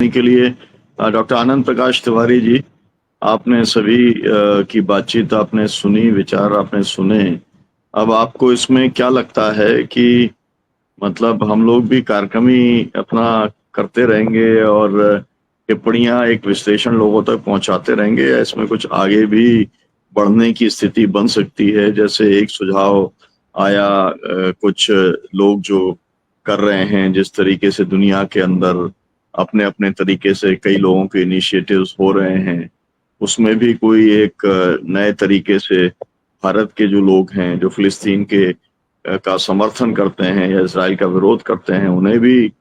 के लिए। डॉक्टर आनंद प्रकाश तिवारी जी, आपने सभी की बातचीत आपने सुनी, विचार आपने सुने। अब आपको इसमें क्या लगता है कि मतलब हम लोग भी कार्यक्रम ही अपना करते रहेंगे और टिप्पणियां एक विश्लेषण लोगों तक पहुंचाते रहेंगे, या इसमें कुछ आगे भी बढ़ने की स्थिति बन सकती है? जैसे एक सुझाव आया, कुछ लोग जो कर रहे हैं जिस तरीके से दुनिया के अंदर अपने अपने तरीके से कई लोगों के इनिशिएटिव्स हो रहे हैं, उसमें भी कोई एक नए तरीके से भारत के जो लोग हैं जो फिलिस्तीन के का समर्थन करते हैं या इजराइल का विरोध करते हैं, उन्हें भी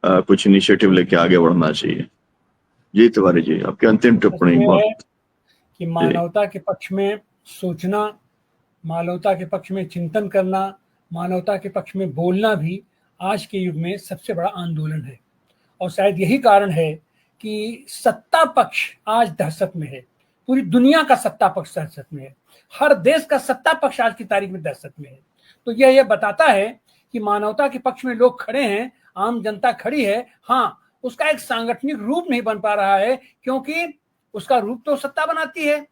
कुछ इनिशिएटिव लेके आगे बढ़ना चाहिए। जी तिवारी जी, आपकी अंतिम टिप्पणी। ये बहुत है कि मानवता के पक्ष में सोचना, मानवता के पक्ष में चिंतन करना, मानवता के पक्ष में बोलना भी आज के युग में सबसे बड़ा आंदोलन है। और शायद यही कारण है कि सत्ता पक्ष आज दहशत में है। पूरी दुनिया का सत्ता पक्ष दहशत में है। हर देश का सत्ता पक्ष आज की तारीख में दहशत में है। तो यह बताता है कि मानवता के पक्ष में लोग खड़े हैं, आम जनता खड़ी है। हाँ, उसका एक सांगठनिक रूप नहीं बन पा रहा है, क्योंकि उसका रूप तो सत्ता बनाती है,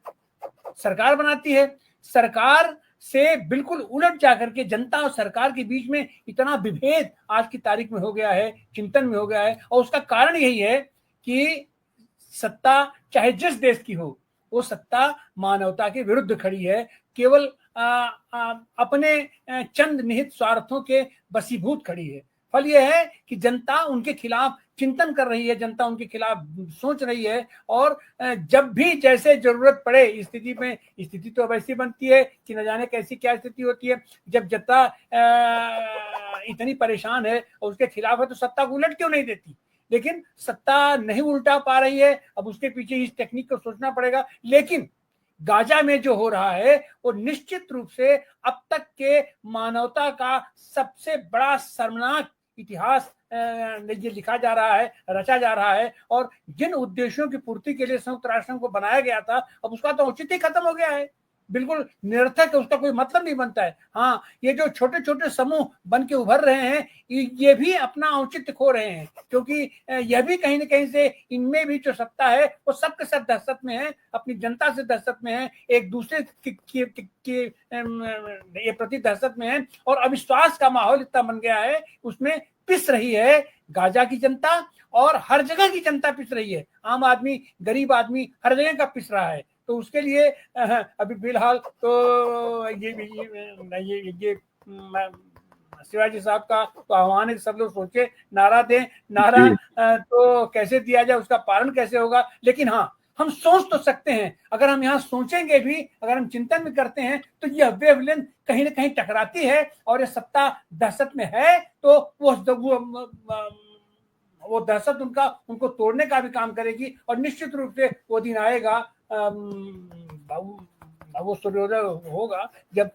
सरकार बनाती है। सरकार से बिल्कुल उलट जाकर के जनता और सरकार के बीच में इतना विभेद आज की तारीख में हो गया है, चिंतन में हो गया है। और उसका कारण यही है कि सत्ता चाहे जिस देश की हो, वो सत्ता मानवता के विरुद्ध खड़ी है, केवल अपने चंद निहित स्वार्थों के बसीभूत खड़ी है। फल यह है कि जनता उनके खिलाफ चिंतन कर रही है, जनता उनके खिलाफ सोच रही है। और जब भी जैसे जरूरत पड़े स्थिति में, स्थिति तो अब ऐसी बनती है कि न जाने कैसी क्या स्थिति होती है। जब जनता इतनी परेशान है और उसके खिलाफ है, तो सत्ता को उलट क्यों नहीं देती? लेकिन सत्ता नहीं उल्टा पा रही है। अब उसके पीछे इस टेक्निक को सोचना पड़ेगा। लेकिन गाजा में जो हो रहा है वो निश्चित रूप से अब तक के मानवता का सबसे बड़ा शर्मनाक इतिहास ये लिखा जा रहा है, रचा जा रहा है। और जिन उद्देश्यों की पूर्ति के लिए संयुक्त राष्ट्र को बनाया गया था, अब उसका तो औचित्य ही खत्म हो गया है। बिल्कुल निरर्थक है, उसका कोई मतलब नहीं बनता है। हाँ, ये जो छोटे छोटे समूह बन के उभर रहे हैं, ये भी अपना औचित्य खो रहे हैं, क्योंकि यह भी कहीं ना कहीं से इनमें भी जो सत्ता है वो सबके सब दहशत में है, अपनी जनता से दहशत में है, एक दूसरे के ये प्रति दहशत में है। और अविश्वास का माहौल इतना बन गया है, उसमें पिस रही है गाजा की जनता और हर जगह की जनता पिस रही है। आम आदमी, गरीब आदमी हर जगह का पिस रहा है। तो उसके लिए अभी फिलहाल तो ये शिवाजी साहब का तो आह्वान है, सब लोग सोचे, नारा दें। नारा तो कैसे दिया जाए, उसका पालन कैसे होगा? लेकिन हाँ, हम सोच तो सकते हैं। अगर हम यहाँ सोचेंगे भी, अगर हम चिंतन भी करते हैं, तो यह वेवलेंथ कहीं ना कहीं टकराती है। और ये सत्ता दहशत में है, तो वो दहशत उनको तोड़ने का भी काम करेगी। और निश्चित रूप से वो दिन आएगा, वो सूर्योदय होगा, जब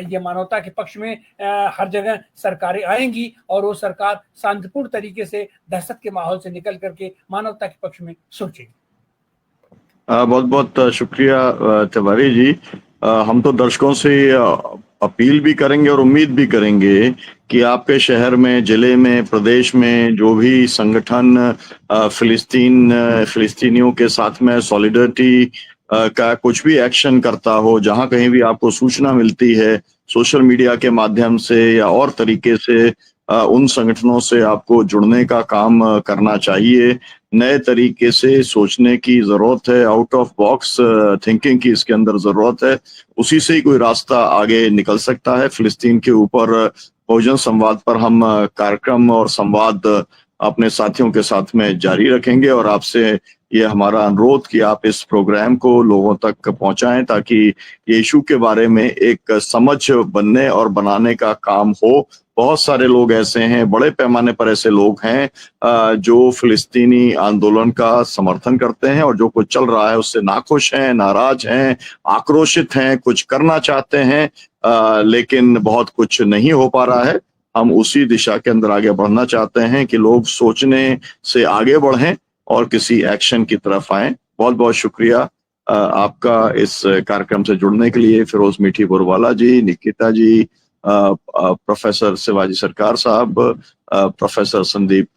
ये मानवता के पक्ष में हर जगह सरकारें आएंगी और वो सरकार शांतिपूर्ण तरीके से दहशत के माहौल से निकल करके मानवता के पक्ष में सोचेगी। बहुत बहुत शुक्रिया तिवारी जी। हम तो दर्शकों से अपील भी करेंगे और उम्मीद भी करेंगे कि आपके शहर में, जिले में, प्रदेश में जो भी संगठन फिलिस्तीनियों के साथ में सॉलिडरिटी का कुछ भी एक्शन करता हो, जहां कहीं भी आपको सूचना मिलती है सोशल मीडिया के माध्यम से या और तरीके से, उन संगठनों से आपको जुड़ने का काम करना चाहिए। नए तरीके से सोचने की जरूरत है, आउट ऑफ बॉक्स थिंकिंग की इसके अंदर जरूरत है। उसी से ही कोई रास्ता आगे निकल सकता है। फिलिस्तीन के ऊपर बहुजन संवाद पर हम कार्यक्रम और संवाद अपने साथियों के साथ में जारी रखेंगे, और आपसे ये हमारा अनुरोध कि आप इस प्रोग्राम को लोगों तक पहुंचाएं, ताकि ये इशू के बारे में एक समझ बनने और बनाने का काम हो। बहुत सारे लोग ऐसे हैं, बड़े पैमाने पर ऐसे लोग हैं जो फिलिस्तीनी आंदोलन का समर्थन करते हैं और जो कुछ चल रहा है उससे नाखुश हैं, नाराज हैं, आक्रोशित हैं, कुछ करना चाहते हैं, लेकिन बहुत कुछ नहीं हो पा रहा है। हम उसी दिशा के अंदर आगे बढ़ना चाहते हैं कि लोग सोचने से आगे बढ़ें और किसी एक्शन की तरफ आए। बहुत बहुत शुक्रिया आपका इस कार्यक्रम से जुड़ने के लिए। फिरोज मीठी बुरवाला जी, निकिता जी, प्रोफेसर शिवाजी सरकार साहब, प्रोफेसर संदीप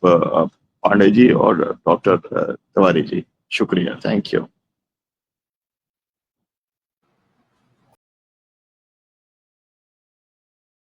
पांडे जी और डॉक्टर तिवारी जी, शुक्रिया, थैंक यू।